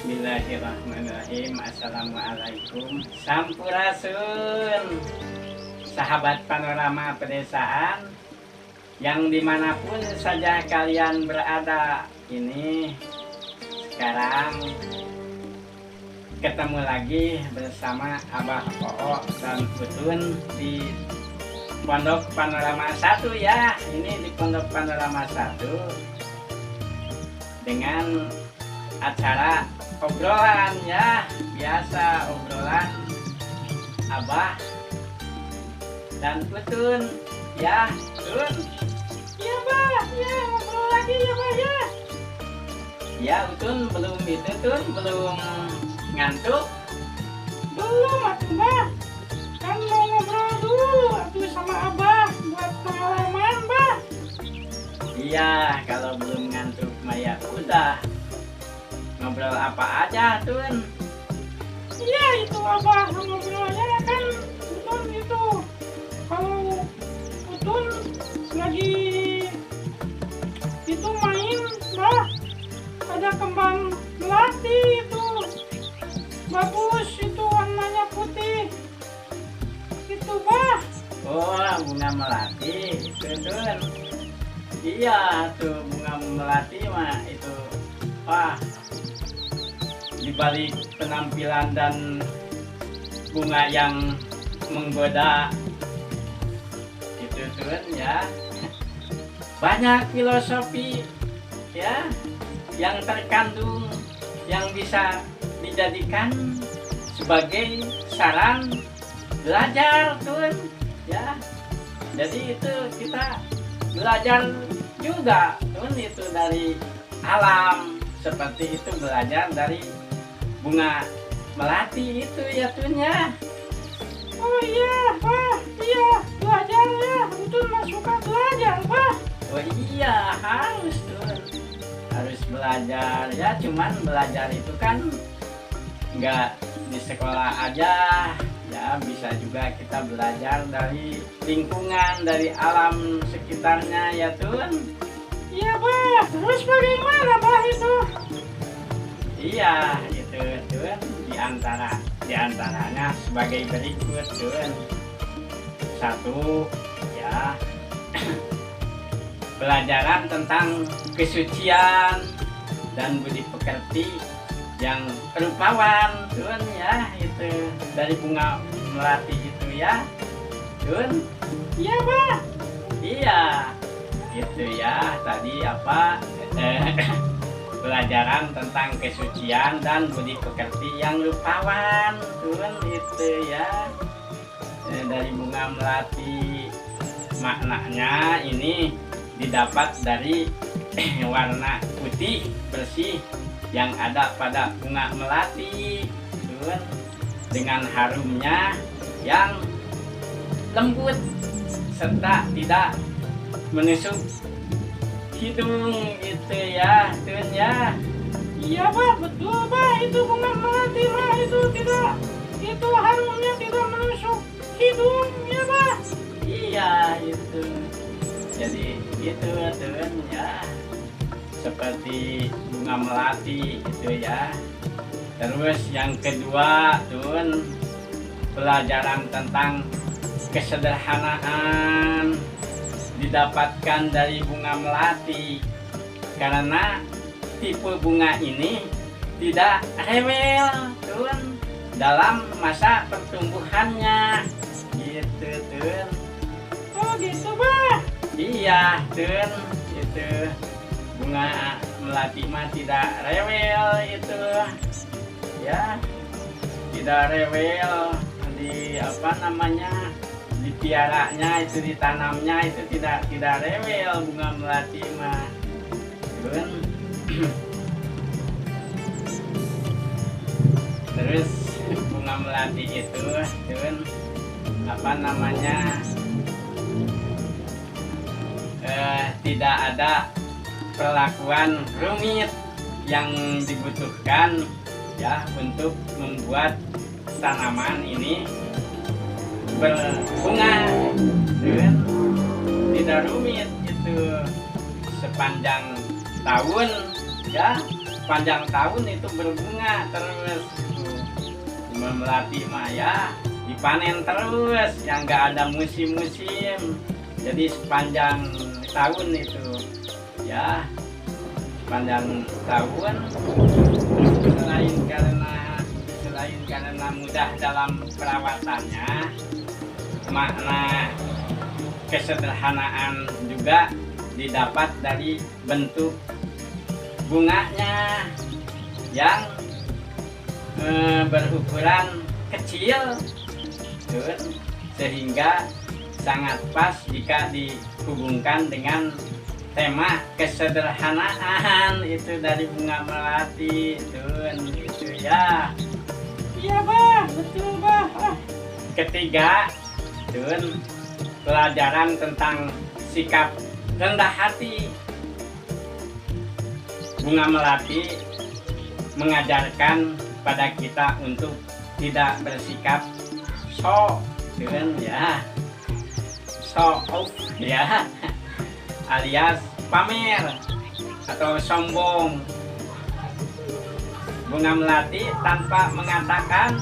Bismillahirrahmanirrahim. Assalamualaikum Sampurasun, sahabat panorama pedesaan yang dimanapun saja kalian berada. Ini sekarang ketemu lagi bersama Abah Oo dan Utun di Pondok Panorama 1 ya. Ini di Pondok Panorama 1 dengan acara obrolan ya, biasa obrolan Abah dan Utun ya. Utun ya Bah, ya ngobrol lagi ya Bah ya. Ya Utun belum itu Tun, belum ngantuk? Belum atuh Bah, kan mau ngobrol dulu atuh sama Abah buat pengalaman Bah. Iya, kalau belum ngantuk mah ya udah. Ngobrol apa aja Tun? Iya itu Abah ngobrolnya kan Utun itu. Kalau Utun lagi itu main Bah, ada kembang melati itu. Bagus itu warnanya putih. Itu Bah. Oh, bunga melati itu Tun. Iya tuh bunga melati mah itu. Wah, dibalik penampilan dan bunga yang menggoda itu Tun ya, banyak filosofi ya yang terkandung yang bisa dijadikan sebagai saran belajar Tun ya. Jadi itu kita belajar juga Tun, itu dari alam, seperti itu belajar dari bunga melati itu ya Tun ya. Oh iya Bah, iya belajar ya. Utun mah suka belajar Bah. Oh iya, harus Tun, harus belajar ya. Cuman belajar itu kan nggak di sekolah aja ya, bisa juga kita belajar dari lingkungan, dari alam sekitarnya ya Tun. Iya Bah, terus bagaimana Bah itu? Iya itu Tun, diantaranya sebagai berikut Tun. Satu ya, pelajaran tentang kesucian dan budi pekerti yang rupawan Tun ya, itu dari bunga melati itu ya Tun. Iya Bah. Iya itu ya, tadi apa pelajaran tentang kesucian dan budi pekerti yang rupawan Tun itu ya. Dari bunga melati maknanya ini didapat dari warna putih bersih yang ada pada bunga melati Tun, dengan harumnya yang lembut serta tidak menusuk hidung gitu ya Tun ya. Iya Bah, betul Bah, itu bunga melati Bah, itu tidak, itu harumnya tidak menusuk hidung ya Bah. Iya itu, jadi itu Tun ya, seperti bunga melati itu ya. Terus yang kedua Tun, pelajaran tentang kesederhanaan didapatkan dari bunga melati, karena tipe bunga ini tidak rewel Tun dalam masa pertumbuhannya gitu Tun. Oh gitu Bah. Iya Tun, itu bunga melati mah tidak rewel itu ya, tidak rewel di apa namanya, dipiaranya itu, ditanamnya itu tidak rewel bunga melati mah Tun. Terus bunga melati itu Tun, apa namanya, tidak ada perlakuan rumit yang dibutuhkan ya untuk membuat tanaman ini berbunga Tun. Tidak rumit itu, sepanjang tahun ya sepanjang tahun itu berbunga terus. Bunga melati mah ya dipanen terus, yang nggak ada musim-musim. Jadi sepanjang tahun itu ya, sepanjang tahun, selain karena mudah dalam perawatannya, makna kesederhanaan juga didapat dari bentuk bunganya yang berukuran kecil, sehingga sangat pas jika dihubungkan dengan tema kesederhanaan itu dari bunga melati itu ya. Iya bah, betul bah. Ketiga, pelajaran tentang sikap rendah hati. Bunga melati mengajarkan pada kita untuk tidak bersikap show ya, show off ya, alias pamer atau sombong. Bunga melati tanpa mengatakan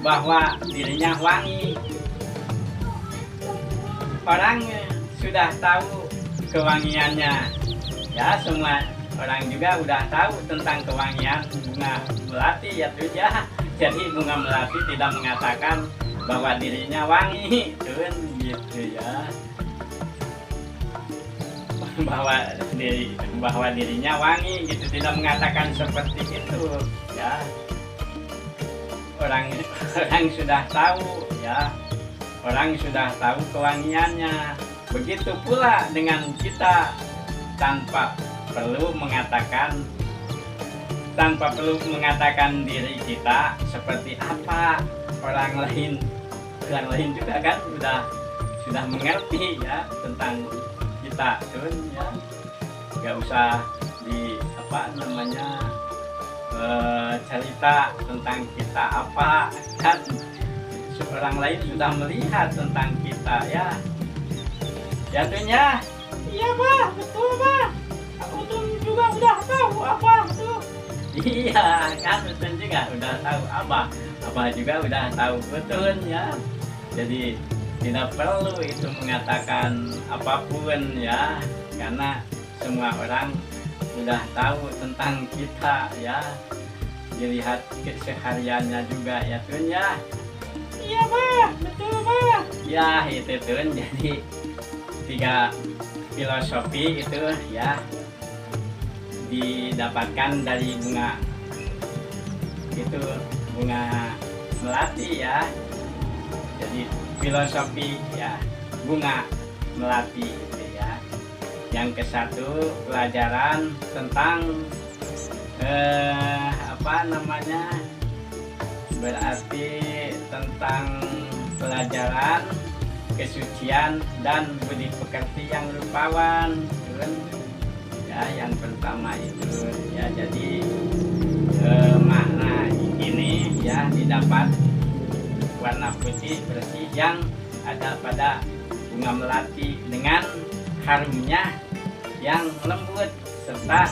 bahwa dirinya wangi. Orang sudah tahu kewangiannya ya, semua orang juga udah tahu tentang kewangian bunga melati ya tuh ya. Jadi bunga melati tidak mengatakan bahwa dirinya wangi gitu ya, bahwa dirinya wangi gitu, tidak mengatakan seperti itu ya. Orang sudah tahu ya, orang sudah tahu kewangiannya. Begitu pula dengan kita, tanpa perlu mengatakan diri kita seperti apa. Orang lain juga kan sudah mengerti ya tentang kita ya. Gak usah cerita tentang kita apa kan, orang lain sudah melihat tentang kita ya. Jatuhnya iya bah, betul bah. Aku tuh juga udah tahu apa tuh. Iya kan, betul juga udah tahu apa juga udah tahu betul ya. Jadi tidak perlu itu mengatakan apapun ya, karena semua orang sudah tahu tentang kita ya. Dilihat kesehariannya juga ya Tun ya. Iya bah, betul bah. Ya itu Tun, jadi 3 filosofi itu ya didapatkan dari bunga itu, bunga melati ya. Jadi filosofi ya bunga melati itu ya. Yang ke-1 pelajaran tentang berarti tentang pelajaran kesucian dan budi pekerti yang rupawan ya. Yang pertama itu ya, jadi makna ini ya didapat warna putih bersih yang ada pada bunga melati dengan harumnya yang lembut serta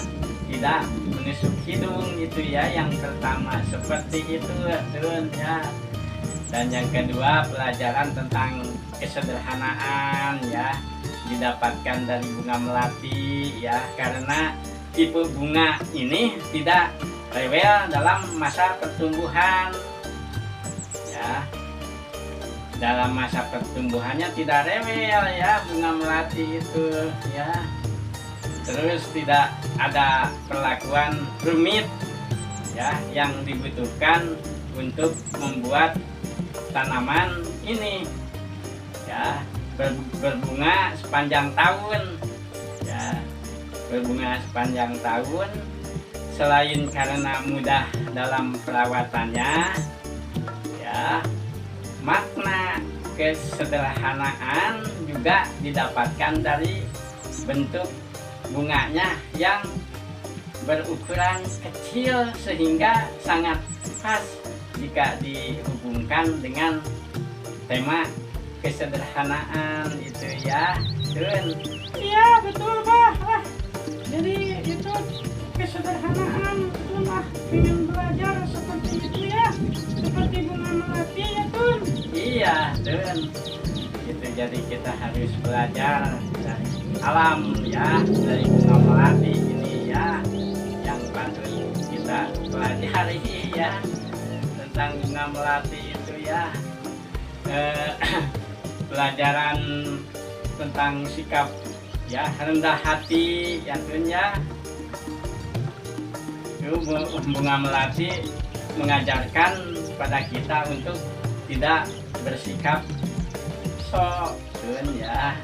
tidak menusuk hidung itu ya. Yang pertama seperti itu Tun ya. Dan yang kedua pelajaran tentang kesederhanaan ya, didapatkan dari bunga melati ya, karena tipe bunga ini tidak rewel dalam masa pertumbuhan ya. Dalam masa pertumbuhannya tidak rewel ya bunga melati itu ya. Terus tidak ada perlakuan rumit ya yang dibutuhkan untuk membuat tanaman ini ya berbunga sepanjang tahun ya. Berbunga sepanjang tahun selain karena mudah dalam perawatannya ya, makna kesederhanaan juga didapatkan dari bentuk bunganya yang berukuran kecil sehingga sangat pas jika dihubungkan dengan tema kesederhanaan itu ya Tun. Iya betul bah. Jadi itu kesederhanaan itulah ingin belajar seperti itu ya, seperti bunga melati ya Tun. Iya Tun, itu jadi kita harus belajar dari alam ya, dari bunga melati ini ya, yang patut kita pelajari ya, tentang bunga melati itu ya. Pelajaran tentang sikap ya, rendah hati ya Tun ya. Itu bunga melati mengajarkan pada kita untuk tidak bersikap Tun ya,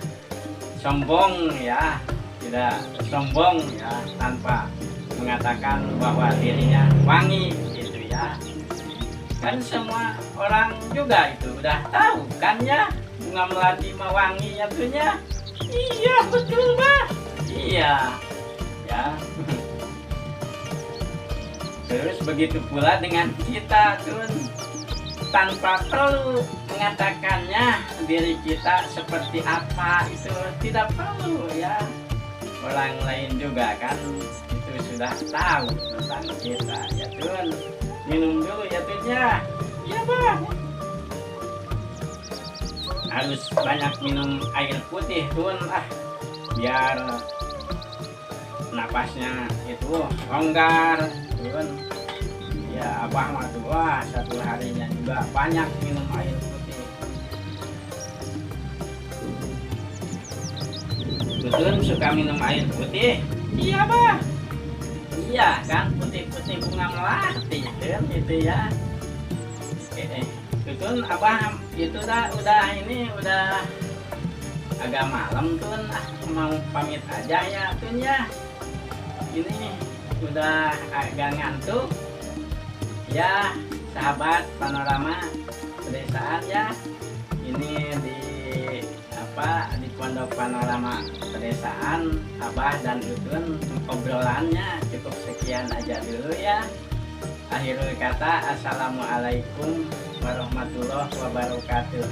sombong ya, tidak sombong ya, tanpa mengatakan bahwa dirinya wangi gitu ya. Kan semua orang juga itu udah tahu kan ya, bunga melati mah wangi ya Tun ya. Iya betul bah. Iya ya. Terus begitu pula dengan kita Tun, tanpa perlu mengatakannya diri kita seperti apa itu tidak perlu ya. Orang lain juga kan itu sudah tahu tentang kita ya Tun. Minum dulu ya Tun ya. Iya bah. Harus banyak minum air putih Tun biar napasnya itu longgar Tun. Ya abah mah tuh satu harinya juga banyak minum air putih. Tun suka minum air putih? Iya bah. Iya kan, putih-putih bunga melati Tun itu ya. Tun abah itu udah ini udah agak malam Tun, mau pamit aja ya Tun ya. Ini udah agak ngantuk ya, sahabat panorama pedesaan ya. Ini di Pondok Panorama Pedesaan, abah dan Tun obrolannya cukup sekian aja dulu ya. Akhirul kata, assalamualaikum warahmatullahi wabarakatuh.